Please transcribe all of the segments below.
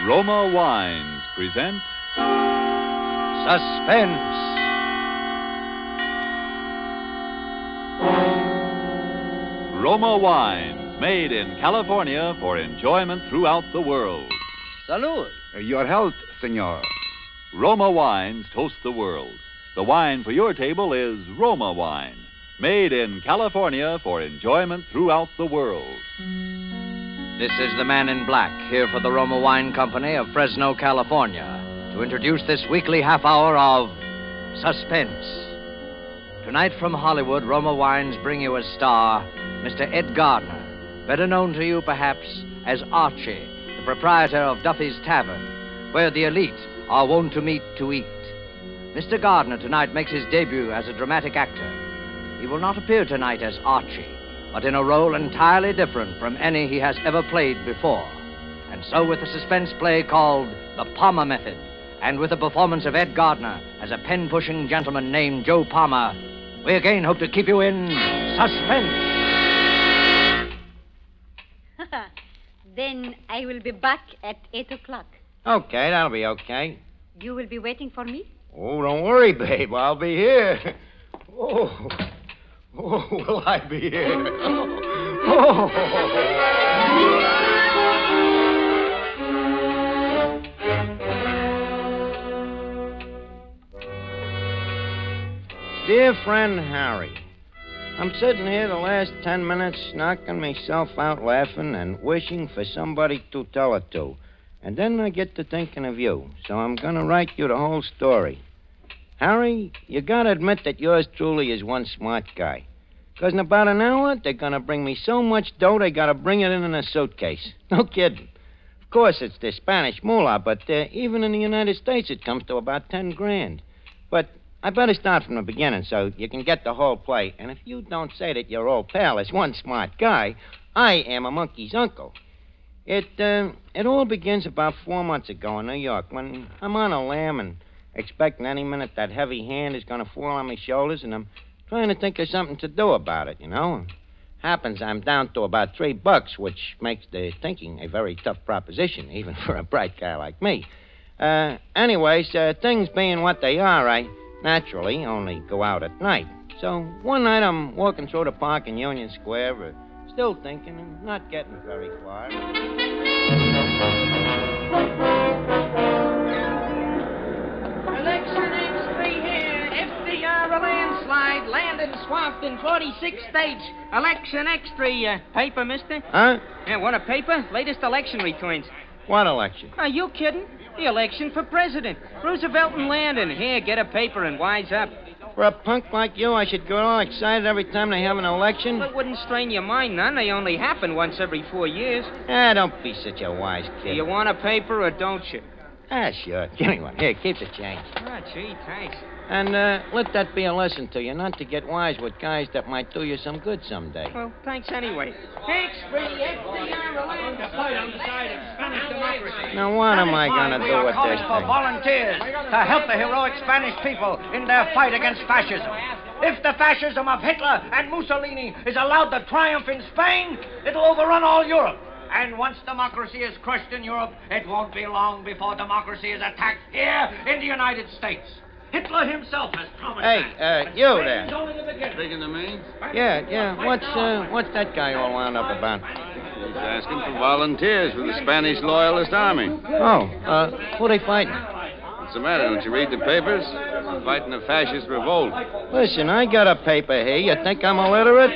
Roma Wines present Suspense. Roma Wines, made in California for enjoyment throughout the world. Salud. Your health, senor. Roma Wines toast the world. The wine for your table is Roma Wine, made in California for enjoyment throughout the world. This is the man in black, here for the Roma Wine Company of Fresno, California, to introduce this weekly half hour of Suspense. Tonight from Hollywood, Roma Wines bring you as star Mr. Ed Gardner, better known to you perhaps as Archie, the proprietor of Duffy's Tavern, where the elite are wont to meet to eat. Mr. Gardner tonight makes his debut as a dramatic actor. He will not appear tonight as Archie, but in a role entirely different from any he has ever played before. And so with a suspense play called The Palmer Method, and with the performance of Ed Gardner as a pen-pushing gentleman named Joe Palmer, we again hope to keep you in suspense. Then I will be back at 8 o'clock. Okay, that'll be okay. You will be waiting for me? Oh, don't worry, babe. I'll be here. Oh, will I be here? Oh. Dear friend Harry, I'm sitting here the last 10 minutes knocking myself out laughing and wishing for somebody to tell it to. And then I get to thinking of you, so I'm going to write you the whole story. Harry, you got to admit that yours truly is one smart guy. Because in about an hour, they're going to bring me so much dough, they got to bring it in a suitcase. No kidding. Of course, it's the Spanish moolah, but even in the United States, it comes to about 10 grand. But I better start from the beginning so you can get the whole play. And if you don't say that your old pal is one smart guy, I am a monkey's uncle. It all begins about 4 months ago in New York when I'm on a lam and expecting any minute that heavy hand is going to fall on my shoulders, and I'm trying to think of something to do about it, you know. Happens I'm down to about $3, which makes the thinking a very tough proposition, even for a bright guy like me. Anyways, things being what they are, I naturally only go out at night. So one night I'm walking through the park in Union Square, still thinking and not getting very far. Election X3 here. FDR a landslide. Landed swamped in 46 states. Election X3. Paper, mister? Huh? Yeah, want a paper? Latest election returns. What election? Are you kidding? The election for president. Roosevelt and Landon. Here, get a paper and wise up. For a punk like you, I should get all excited every time they have an election? Well, it wouldn't strain your mind none. They only happen once every 4 years. Don't be such a wise kid. Do you want a paper or don't you? Sure. Give me one. Here, keep the change. Oh, gee, thanks. And let that be a lesson to you, not to get wise with guys that might do you some good someday. Well, thanks anyway. X3, FDR a landslide. Now, what am I going to do with this for thing? volunteers to help the heroic Spanish people in their fight against fascism. If the fascism of Hitler and Mussolini is allowed to triumph in Spain, it'll overrun all Europe. And once democracy is crushed in Europe, it won't be long before democracy is attacked here in the United States. Hitler himself has promised that. Hey, you there. Spain's only the beginning. Speaking to me? Yeah. What's that guy all wound up about? He's asking for volunteers for the Spanish Loyalist Army. Oh, who they fighting? What's the matter? Don't you read the papers? They're fighting a fascist revolt. Listen, I got a paper here. You think I'm illiterate?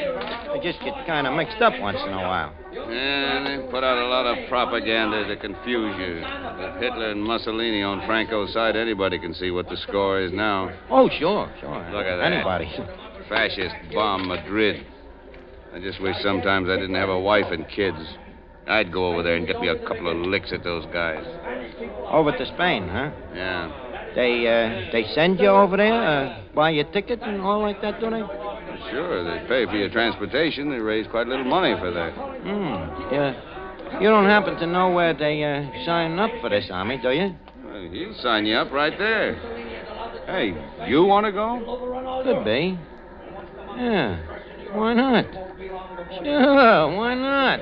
I just get kind of mixed up once in a while. Yeah, they put out a lot of propaganda to confuse you. With Hitler and Mussolini on Franco's side, anybody can see what the score is now. Oh, sure. Look at that. Anybody. Fascist bomb Madrid. I just wish sometimes I didn't have a wife and kids. I'd go over there and get me a couple of licks at those guys. Over to Spain, huh? Yeah. They send you over there, buy your ticket and all like that, do they? Sure, they pay for your transportation. They raise quite a little money for that. Yeah. You don't happen to know where they sign up for this army, do you? Well, he'll sign you up right there. Hey, you want to go? Could be. Yeah. Why not? Sure, why not?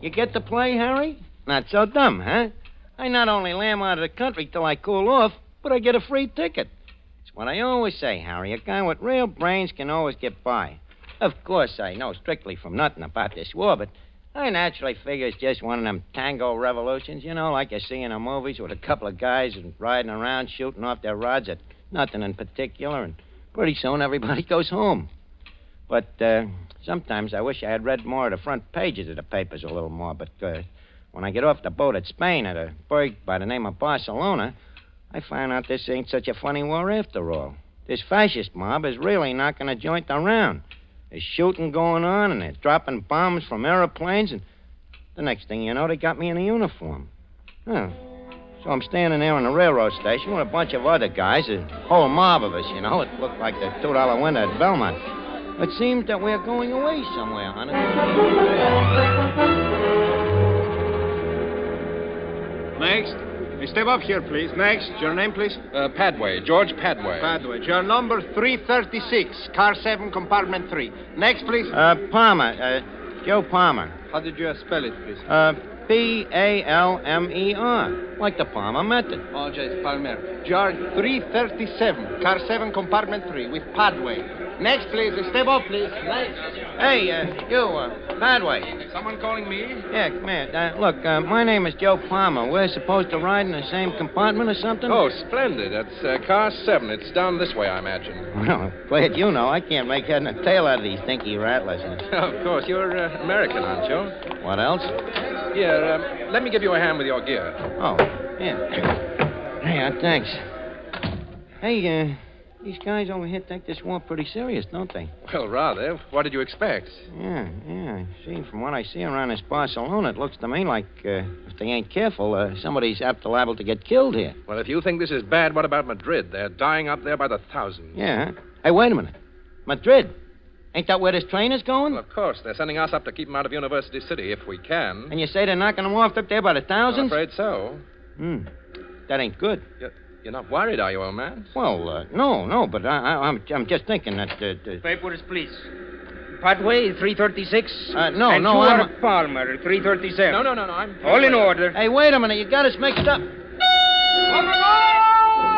You get the play, Harry? Not so dumb, huh? I not only lamb out of the country till I cool off, but I get a free ticket. It's what I always say, Harry. A guy with real brains can always get by. Of course, I know strictly from nothing about this war, but I naturally figure it's just one of them tango revolutions, like you see in the movies with a couple of guys riding around shooting off their rods at nothing in particular, and pretty soon everybody goes home. But sometimes I wish I had read more of the front pages of the papers a little more, but when I get off the boat at Spain at a burg by the name of Barcelona, I find out this ain't such a funny war after all. This fascist mob is really knocking a joint around. There's shooting going on, and they're dropping bombs from airplanes, and the next thing you know, they got me in a uniform. Huh. So I'm standing there on the railroad station with a bunch of other guys, a whole mob of us, It looked like the $2 window at Belmont. It seems that we're going away somewhere, honey. Next. Hey, step up here, please. Next. Your name, please? Padway. George Padway. Padway. Your number 336, car 7, compartment 3. Next, please. Palmer. Joe Palmer. How did you spell it, please? Palmer. Like the Palmer method. Oh, J. Palmer. George 337, car 7, compartment 3, with Padway. Next, please. Step up, please. Next. Hey, you, Padway. Someone calling me? Yeah, come here. Look, my name is Joe Palmer. We're supposed to ride in the same compartment or something? Oh, splendid. That's car 7. It's down this way, I imagine. Well, glad you know. I can't make head and tail out of these dinky rattlers. Of course. You're American, aren't you? What else? Here, let me give you a hand with your gear. Oh, yeah. Hey, thanks. Hey, these guys over here take this war pretty serious, don't they? Well, rather. What did you expect? Yeah. See, from what I see around this Barcelona, it looks to me like if they ain't careful, somebody's apt to liable to get killed here. Well, if you think this is bad, what about Madrid? They're dying up there by the thousands. Yeah. Hey, wait a minute. Madrid? Ain't that where this train is going? Well, of course. They're sending us up to keep them out of University City, if we can. And you say they're knocking them off up there by the thousands? I'm afraid so. That ain't good. You're not worried, are you, old man? Well, no, but I'm just thinking that... Papers, please. Padway, 336. No, and no, I'm... Palmer, 337. No, I'm... All in order. Hey, wait a minute. You got us mixed up.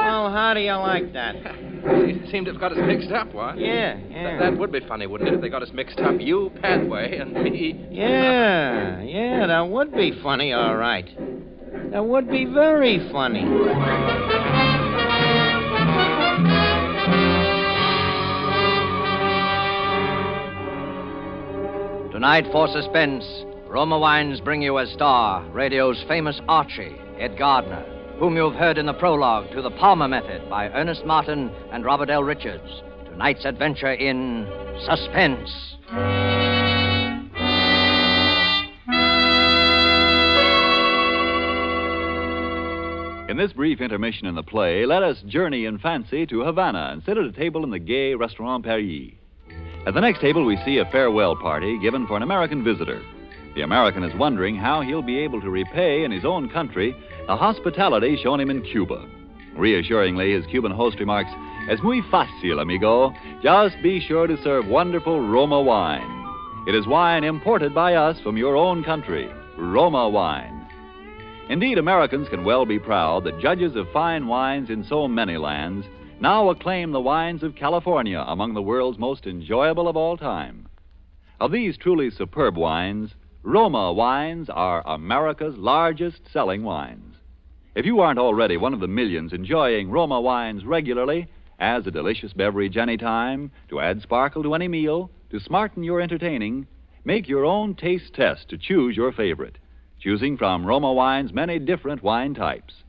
Well, how do you like that? They seem to have got us mixed up, what? Yeah. That would be funny, wouldn't it, if they got us mixed up? You, Padway, and me. Yeah, that would be funny, all right. That would be very funny. Tonight, for Suspense, Roma Wines bring you as star radio's famous Archie, Ed Gardner, whom you've heard in the prologue to The Palmer Method by Ernest Martin and Robert L. Richards. Tonight's adventure in Suspense. In this brief intermission in the play, let us journey in fancy to Havana and sit at a table in the gay Restaurant Paris. At the next table, we see a farewell party given for an American visitor. The American is wondering how he'll be able to repay in his own country the hospitality shown him in Cuba. Reassuringly, his Cuban host remarks, "Es muy fácil, amigo. Just be sure to serve wonderful Roma wine. It is wine imported by us from your own country, Roma wine." Indeed, Americans can well be proud that judges of fine wines in so many lands now acclaim the wines of California among the world's most enjoyable of all time. Of these truly superb wines, Roma wines are America's largest selling wines. If you aren't already one of the millions enjoying Roma wines regularly, as a delicious beverage any time, to add sparkle to any meal, to smarten your entertaining, make your own taste test to choose your favorite, choosing from Roma Wine's many different wine types.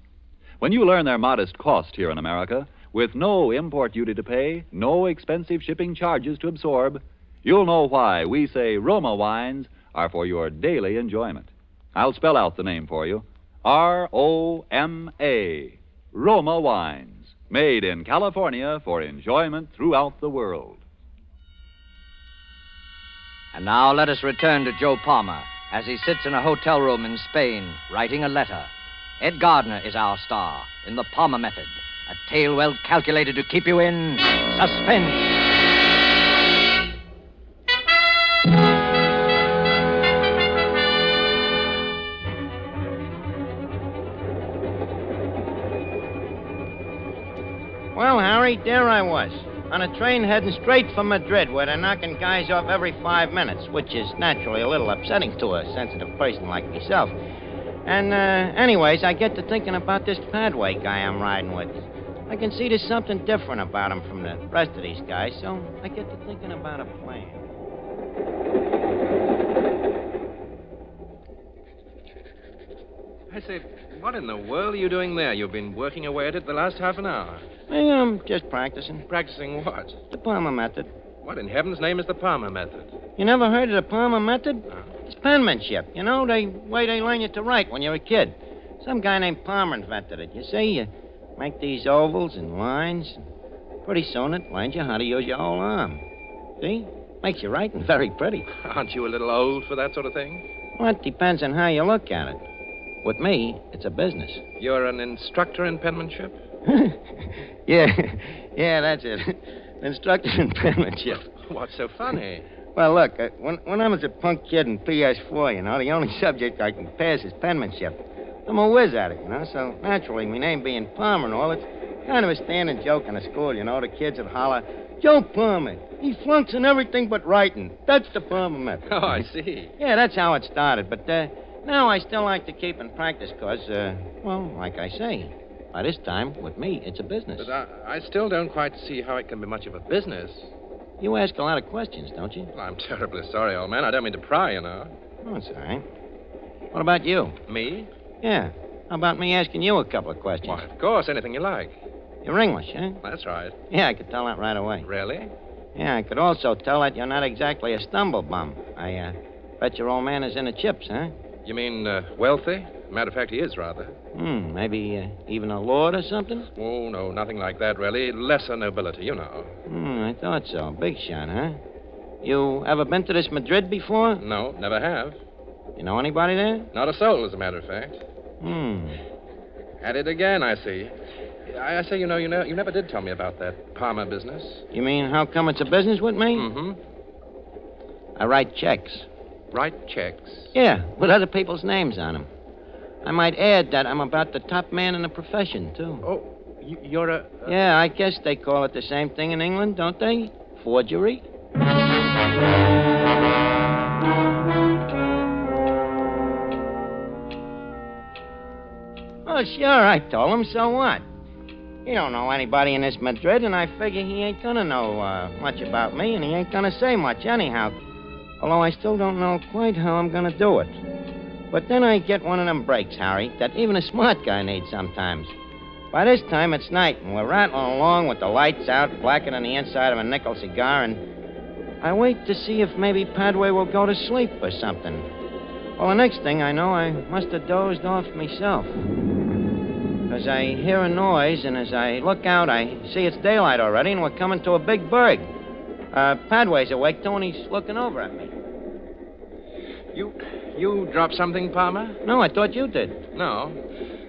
When you learn their modest cost here in America, with no import duty to pay, no expensive shipping charges to absorb, you'll know why we say Roma Wines are for your daily enjoyment. I'll spell out the name for you. R-O-M-A. Roma Wines, made in California for enjoyment throughout the world. And now let us return to Joe Palmer as he sits in a hotel room in Spain writing a letter. Ed Gardner is our star in The Palmer Method, a tale well calculated to keep you in suspense. Harry, there I was, on a train heading straight for Madrid, where they're knocking guys off every 5 minutes, which is naturally a little upsetting to a sensitive person like myself. And, anyways, I get to thinking about this Padway guy I'm riding with. I can see there's something different about him from the rest of these guys, so I get to thinking about a plan. I say, what in the world are you doing there? You've been working away at it the last half an hour. Hey, I'm just practicing. Practicing what? The Palmer method. What in heaven's name is the Palmer method? You never heard of the Palmer method? It's penmanship. You know, the way they learn you to write when you're a kid. Some guy named Palmer invented it. You see, you make these ovals and lines. Pretty soon it learns you how to use your whole arm. See? Makes your writing very pretty. Aren't you a little old for that sort of thing? Well, it depends on how you look at it. With me, it's a business. You're an instructor in penmanship? Yeah, that's it. Instructor in penmanship. What's so funny? Well, look, when I was a punk kid in PS4, you know, the only subject I can pass is penmanship. I'm a whiz at it, you know, so naturally, my name being Palmer and all, it's kind of a standing joke in the school, you know. The kids would holler, Joe Palmer, he flunks in everything but writing. That's the Palmer method. Oh, I see. Yeah, that's how it started, but now I still like to keep in practice because, well, like I say, by this time, with me, it's a business. But I still don't quite see how it can be much of a business. You ask a lot of questions, don't you? Well, I'm terribly sorry, old man. I don't mean to pry, you know. Oh, it's all right. What about you? Me? Yeah. How about me asking you a couple of questions? Why, of course, anything you like. You're English, huh? That's right. Yeah, I could tell that right away. Really? Yeah, I could also tell that you're not exactly a stumble bum. I bet your old man is in the chips, huh? You mean wealthy? Matter of fact, he is rather. Maybe even a lord or something? Oh, no, nothing like that, really. Lesser nobility, you know. I thought so. Big shot, huh? You ever been to this Madrid before? No, never have. You know anybody there? Not a soul, as a matter of fact. At it again, I see. I say, you never did tell me about that Palmer business. You mean how come it's a business with me? Mm-hmm. I write checks. Write checks? Yeah, with other people's names on them. I might add that I'm about the top man in the profession, too. Oh, you're a... Yeah, I guess they call it the same thing in England, don't they? Forgery? Oh, sure, I told him. So what? He don't know anybody in this Madrid, and I figure he ain't gonna know much about me, and he ain't gonna say much anyhow. Although I still don't know quite how I'm gonna do it. But then I get one of them breaks, Harry, that even a smart guy needs sometimes. By this time, it's night, and we're rattling along with the lights out, blacker than the inside of a nickel cigar, and I wait to see if maybe Padway will go to sleep or something. Well, the next thing I know, I must have dozed off myself. Because I hear a noise, and as I look out, I see it's daylight already, and we're coming to a big berg. Padway's awake, too, and he's looking over at me. You dropped something, Palmer? No, I thought you did. No.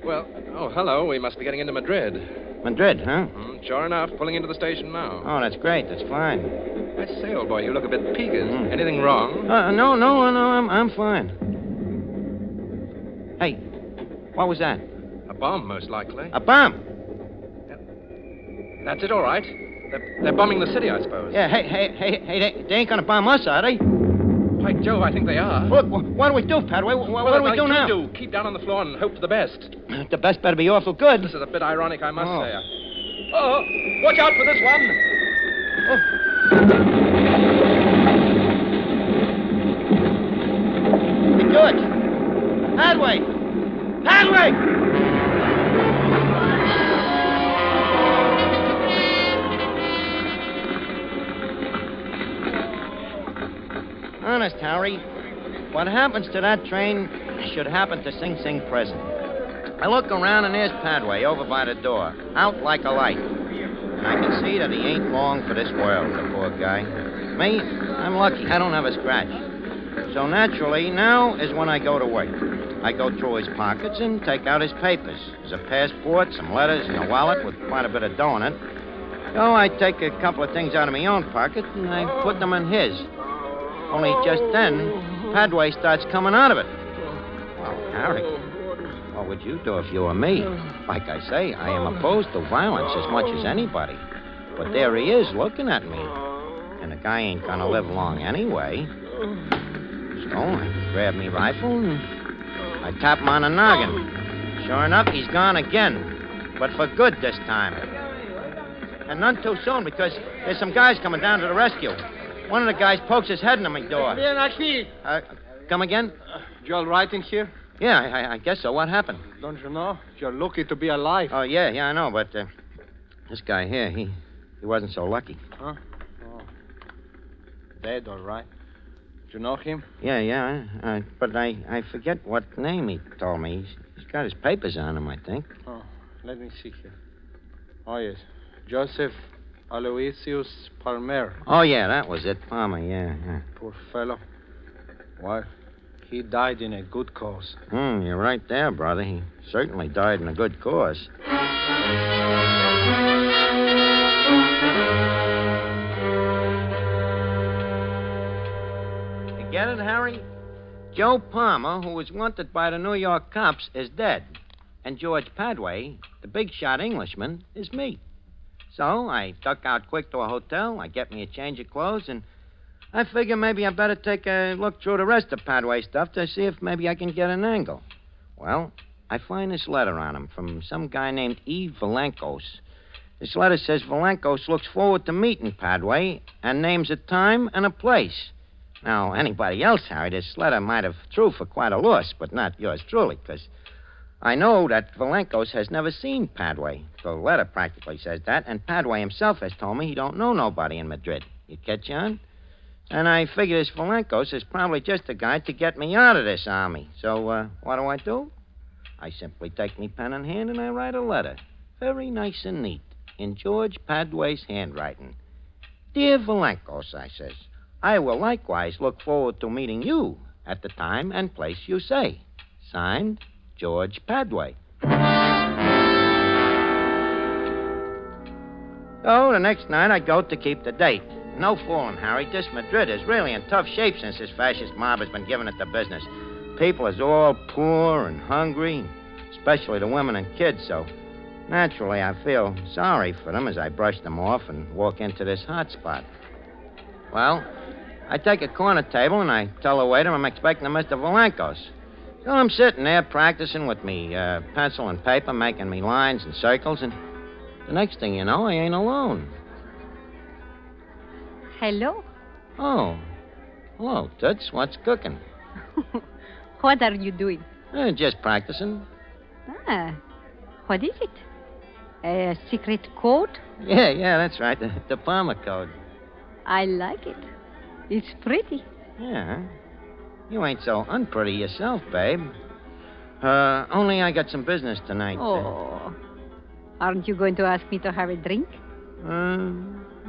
Well, hello. We must be getting into Madrid. Madrid, huh? Sure enough, pulling into the station now. Oh, that's great. That's fine. I say, old boy, you look a bit peaked. Anything wrong? No, I'm fine. Hey, what was that? A bomb, most likely. A bomb? That's it, all right. They're bombing the city, I suppose. Yeah, hey, they ain't gonna bomb us, are they? By Jove, I think they are. Look, what do we do, Padway? What do we do now? Keep down on the floor and hope for the best. The best better be awful good. This is a bit ironic, I must say. Oh, watch out for this one. Be good. Padway! Honest, Harry, what happens to that train should happen to Sing Sing prison. I look around and there's Padway over by the door, out like a light. And I can see that he ain't long for this world, the poor guy. Me, I'm lucky. I don't have a scratch. So naturally, now is when I go to work. I go through his pockets and take out his papers. There's a passport, some letters, and a wallet with quite a bit of dough in it. So I take a couple of things out of my own pocket and I put them in his. Only just then, Padway starts coming out of it. Well, Harry, what would you do if you were me? Like I say, I am opposed to violence as much as anybody. But there he is looking at me. And the guy ain't gonna live long anyway. So I grab me rifle and I tap him on the noggin. Sure enough, he's gone again. But for good this time. And none too soon, because there's some guys coming down to the rescue. One of the guys pokes his head in my door. Come again? You all right in here? Yeah, I guess so. What happened? Don't you know? You're lucky to be alive. Oh, yeah, I know, but this guy here, he wasn't so lucky. Huh? Oh. Dead, all right. Do you know him? Yeah, but I forget what name he told me. He's got his papers on him, I think. Oh, let me see here. Oh, yes. Joseph Aloysius Palmer. Oh, yeah, that was it. Palmer, yeah. Poor fellow. Well, he died in a good cause. You're right there, brother. He certainly died in a good cause. You get it, Harry? Joe Palmer, who was wanted by the New York cops, is dead. And George Padway, the big shot Englishman, is me. So I duck out quick to a hotel, I get me a change of clothes, and I figure maybe I better take a look through the rest of Padway stuff to see if maybe I can get an angle. Well, I find this letter on him from some guy named E. Valankos. This letter says Valankos looks forward to meeting Padway and names a time and a place. Now, anybody else, Harry, this letter might have true for quite a loss, but not yours truly, because I know that Valankos has never seen Padway. The letter practically says that, and Padway himself has told me he don't know nobody in Madrid. You catch on? And I figure this Valankos is probably just a guy to get me out of this army. So, what do? I simply take me pen in hand and I write a letter. Very nice and neat, in George Padway's handwriting. Dear Valankos, I says, I will likewise look forward to meeting you at the time and place you say. Signed, George Padway. So the next night I go to keep the date. No fooling, Harry. This Madrid is really in tough shape since this fascist mob has been giving it the business. People is all poor and hungry, especially the women and kids, so naturally I feel sorry for them as I brush them off and walk into this hot spot. Well, I take a corner table and I tell the waiter I'm expecting Mr. Valankos. So I'm sitting there practicing with me pencil and paper, making me lines and circles, and the next thing you know, I ain't alone. Hello. Oh. Hello, Toots. What's cooking? What are you doing? Just practicing. What is it? A secret code? Yeah, that's right. The Palmer code. I like it. It's pretty. Yeah. You ain't so unpretty yourself, babe. Only I got some business tonight. Oh. Aren't you going to ask me to have a drink?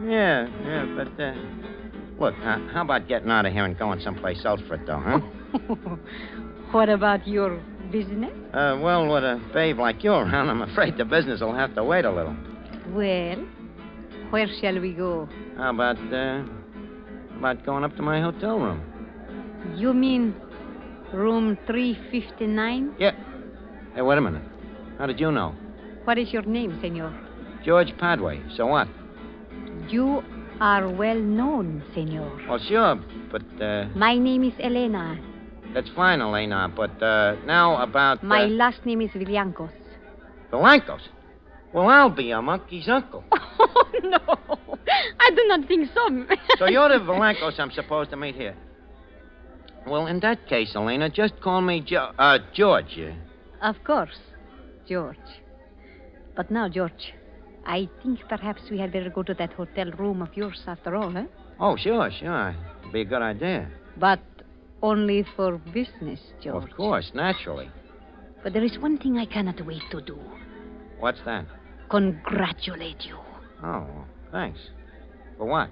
Yeah, but, look, how about getting out of here and going someplace else for it, though, huh? What about your business? Well, with a babe like you around, I'm afraid the business will have to wait a little. Well, where shall we go? How about going up to my hotel room? You mean room 359? Yeah. Hey, wait a minute. How did you know? What is your name, senor? George Padway. So what? You are well known, senor. Oh, sure, but, My name is Elena. That's fine, Elena, but, now about... My last name is Villancos. Villancos? Well, I'll be your monkey's uncle. Oh, no. I do not think so. So you're the Villancos I'm supposed to meet here. Well, in that case, Elena, just call me George. Of course, George. But now, George, I think perhaps we had better go to that hotel room of yours after all, eh? Oh, sure. It'd be a good idea. But only for business, George. Well, of course, naturally. But there is one thing I cannot wait to do. What's that? Congratulate you. Oh, thanks. For what?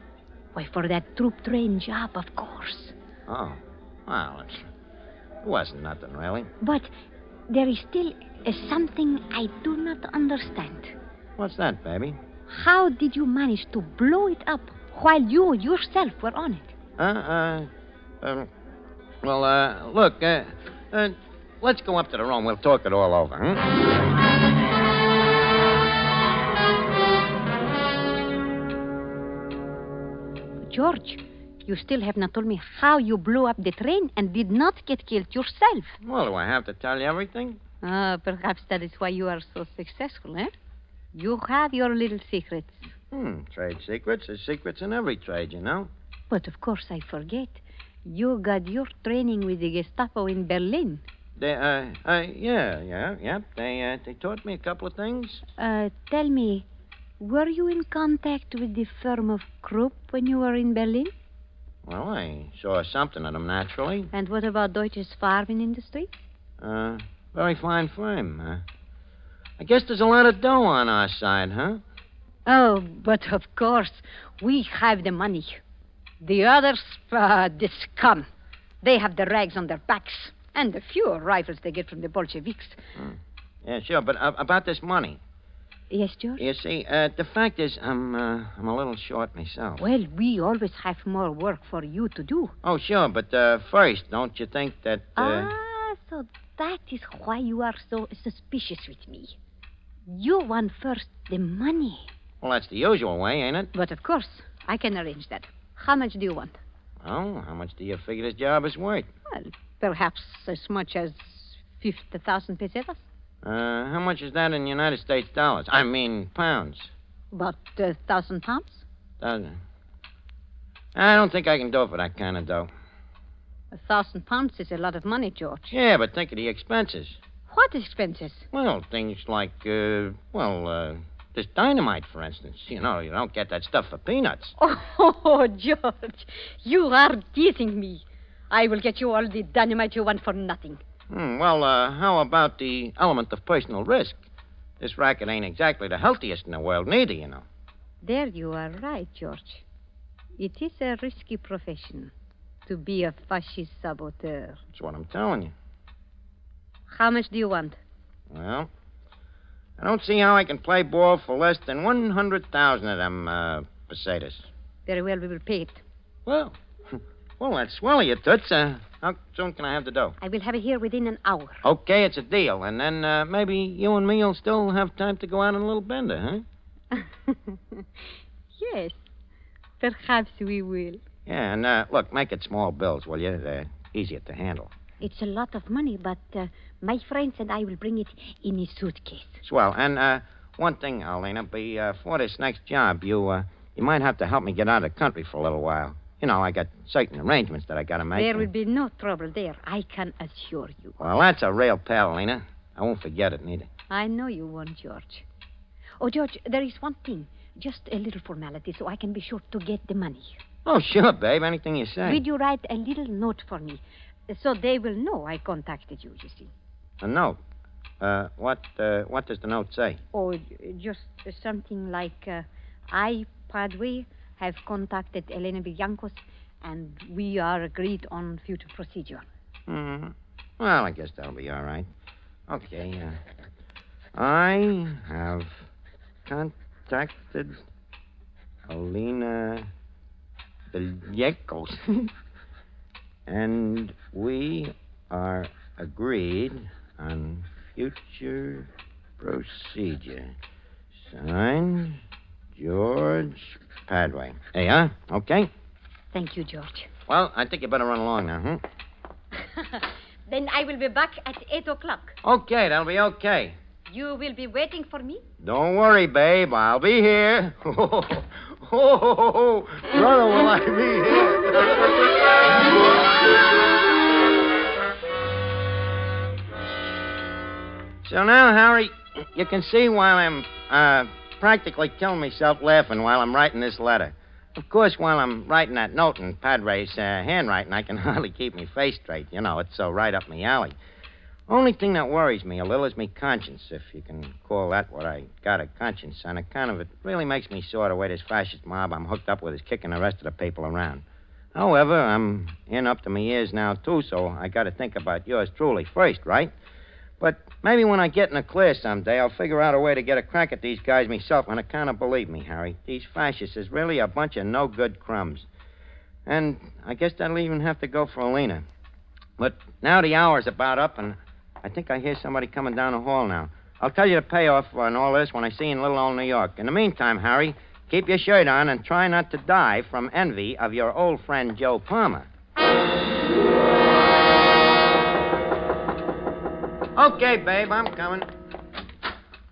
Why, for that troop train job, of course. Oh, well, it wasn't nothing, really. But there is still something I do not understand. What's that, baby? How did you manage to blow it up while you yourself were on it? Look, let's go up to the room. We'll talk it all over, huh? George, you still have not told me how you blew up the train and did not get killed yourself. Well, do I have to tell you everything? Perhaps that is why you are so successful, eh? You have your little secrets. Trade secrets. There's secrets in every trade, you know. But of course I forget. You got your training with the Gestapo in Berlin. Yeah. They taught me a couple of things. Tell me, were you in contact with the firm of Krupp when you were in Berlin? Well, I saw something of them, naturally. And what about Deutsches Farbenindustrie? Very fine firm. I guess there's a lot of dough on our side, huh? Oh, but of course, we have the money. The others, the scum. They have the rags on their backs and the few rifles they get from the Bolsheviks. Yeah, sure, but about this money. Yes, George? You see, the fact is, I'm a little short myself. Well, we always have more work for you to do. Oh, sure, but first, don't you think that... So that is why you are so suspicious with me. You want first the money. Well, that's the usual way, ain't it? But of course, I can arrange that. How much do you want? Oh, how much do you figure this job is worth? Well, perhaps as much as 50,000 pesetas. How much is that in United States dollars? I mean, pounds. About 1,000 pounds? I don't think I can do it for that kind of dough. 1,000 pounds is a lot of money, George. Yeah, but think of the expenses. What expenses? Well, things like, this dynamite, for instance. You know, you don't get that stuff for peanuts. Oh, George, you are teasing me. I will get you all the dynamite you want for nothing. How about the element of personal risk? This racket ain't exactly the healthiest in the world, neither, you know. There you are right, George. It is a risky profession to be a fascist saboteur. That's what I'm telling you. How much do you want? Well, I don't see how I can play ball for less than 100,000 of them pesetas. Very well, we will pay it. Well, that's swell of you, Toots. How soon can I have the dough? I will have it here within an hour. Okay, it's a deal. And then maybe you and me will still have time to go out on a little bender, huh? Yes, perhaps we will. Yeah, and look, make it small bills, will you? They're easier to handle. It's a lot of money, but my friends and I will bring it in a suitcase. Swell. And one thing, Alina, before this next job, you might have to help me get out of the country for a little while. You know, I got certain arrangements that I got to make. There will be no trouble there, I can assure you. Well, that's a real pal, Alina. I won't forget it, neither. I know you won't, George. Oh, George, there is one thing. Just a little formality so I can be sure to get the money. Oh, sure, babe. Anything you say. Will you write a little note for me so they will know I contacted you, you see? A note? What does the note say? Oh, just something like, I, Padre, have contacted Elena Villancos, and we are agreed on future procedure. Mm-hmm. Well, I guess that'll be all right. Okay, I have contacted Elena Villancos, and we are agreed on future procedure. Signed, George Padway. Hey, huh? Okay. Thank you, George. Well, I think you better run along now, Then I will be back at 8 o'clock. Okay, that'll be okay. You will be waiting for me? Don't worry, babe. I'll be here. Oh, brother, will I be here? So now, Harry, you can see why I'm practically killing myself laughing while I'm writing this letter. Of course, while I'm writing that note in Padre's handwriting, I can hardly keep my face straight. You know, it's so right up my alley. Only thing that worries me a little is me conscience, if you can call that what I got, a conscience. On account of it really makes me sore the way this fascist mob I'm hooked up with is kicking the rest of the people around. However, I'm in up to my ears now, too, so I got to think about yours truly first, right? But maybe when I get in the clear someday, I'll figure out a way to get a crack at these guys myself on account of, believe me, Harry, these fascists is really a bunch of no-good crumbs. And I guess that'll even have to go for Alina. But now the hour's about up, and I think I hear somebody coming down the hall now. I'll tell you the payoff on all this when I see you in little old New York. In the meantime, Harry, keep your shirt on and try not to die from envy of your old friend Joe Palmer. Okay, babe, I'm coming.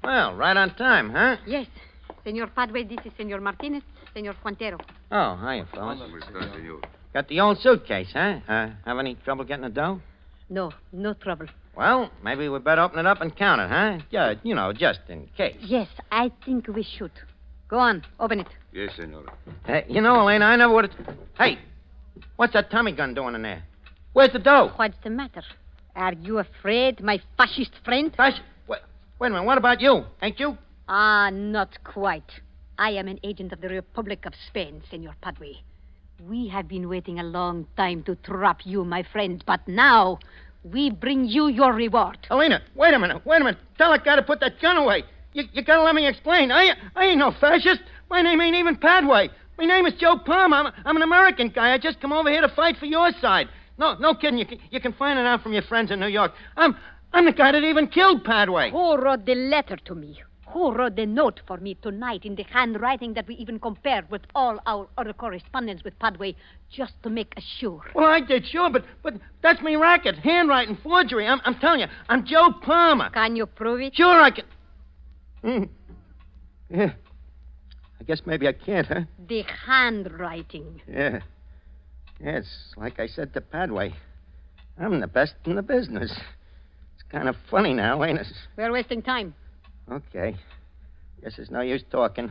Well, right on time, huh? Yes. Senor Padway, this is Senor Martinez, Senor Quintero. Oh, hiya, fellas. Got the old suitcase, huh? Have any trouble getting the dough? No, no trouble. Well, maybe we better open it up and count it, huh? Yeah, just in case. Yes, I think we should. Go on, open it. Yes, senor. Elena, I never would have... Hey, what's that Tommy gun doing in there? Where's the dough? What's the matter? Are you afraid, my fascist friend? Wait a minute, what about you? Ain't you? Ah, not quite. I am an agent of the Republic of Spain, Senor Padway. We have been waiting a long time to trap you, my friend, but now we bring you your reward. Elena, wait a minute. Tell that guy to put that gun away. You gotta let me explain. I ain't no fascist. My name ain't even Padway. My name is Joe Palmer. I'm an American guy. I just come over here to fight for your side. No kidding. You can find it out from your friends in New York. I'm the guy that even killed Padway. Who wrote the letter to me? Who wrote the note for me tonight in the handwriting that we even compared with all our other correspondence with Padway just to make sure? Well, I did, sure, but that's me racket. Handwriting, forgery. I'm telling you, I'm Joe Palmer. Can you prove it? Sure I can. Yeah. I guess maybe I can't, huh? The handwriting. Yeah. Yeah, it's like I said to Padway. I'm the best in the business. It's kind of funny now, ain't it? We're wasting time. Okay. Guess there's no use talking.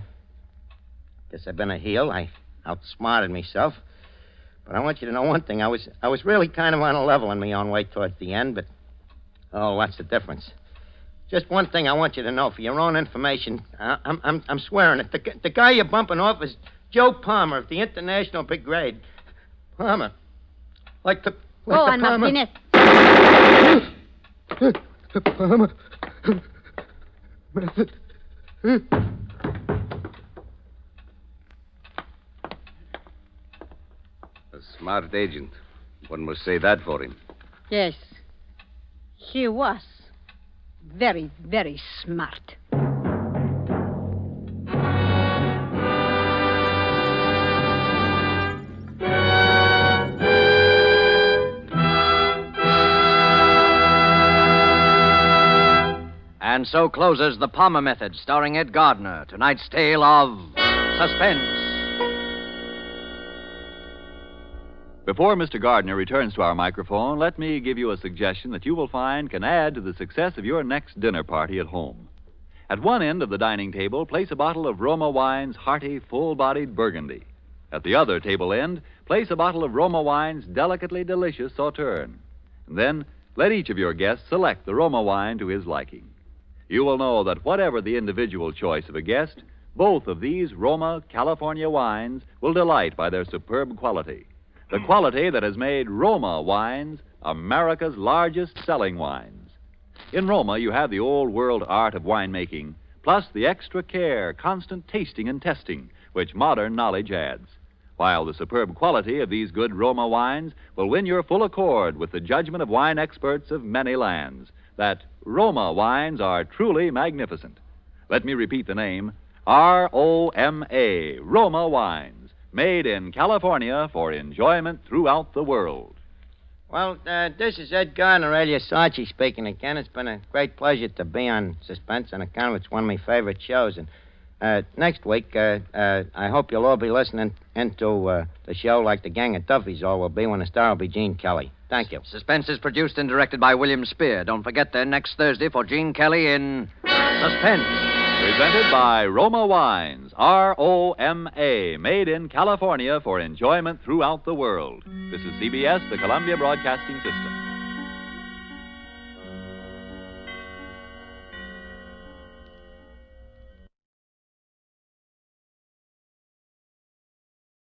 Guess I've been a heel. I outsmarted myself. But I want you to know one thing. I was really kind of on a level in my own way towards the end, but... Oh, what's the difference? Just one thing I want you to know for your own information. I'm swearing it. The guy you're bumping off is Joe Palmer of the International Brigade. Palmer. Like the on, Palmer. Martinez. Palmer. Method. A smart agent. One must say that for him. Yes. He was very, very smart. And so closes The Palmer Method, starring Ed Gardner, tonight's tale of suspense. Before Mr. Gardner returns to our microphone, let me give you a suggestion that you will find can add to the success of your next dinner party at home. At one end of the dining table, place a bottle of Roma Wine's hearty, full-bodied Burgundy. At the other table end, place a bottle of Roma Wine's delicately delicious Sauterne. And then let each of your guests select the Roma wine to his liking. You will know that whatever the individual choice of a guest, both of these Roma California wines will delight by their superb quality. The quality that has made Roma wines America's largest selling wines. In Roma, you have the old-world art of winemaking, plus the extra care, constant tasting and testing, which modern knowledge adds. While the superb quality of these good Roma wines will win your full accord with the judgment of wine experts of many lands, that Roma wines are truly magnificent. Let me repeat the name, R-O-M-A, Roma wines, made in California for enjoyment throughout the world. Well, this is Ed Gardner, alias Archie, speaking again. It's been a great pleasure to be on Suspense on account of it's one of my favorite shows. And next week, I hope you'll all be listening into the show like the Gang of Duffies all will be when the star will be Gene Kelly. Thank you. Suspense is produced and directed by William Spear. Don't forget then next Thursday for Gene Kelly in Suspense. Presented by Roma Wines, R-O-M-A, made in California for enjoyment throughout the world. This is CBS, the Columbia Broadcasting System.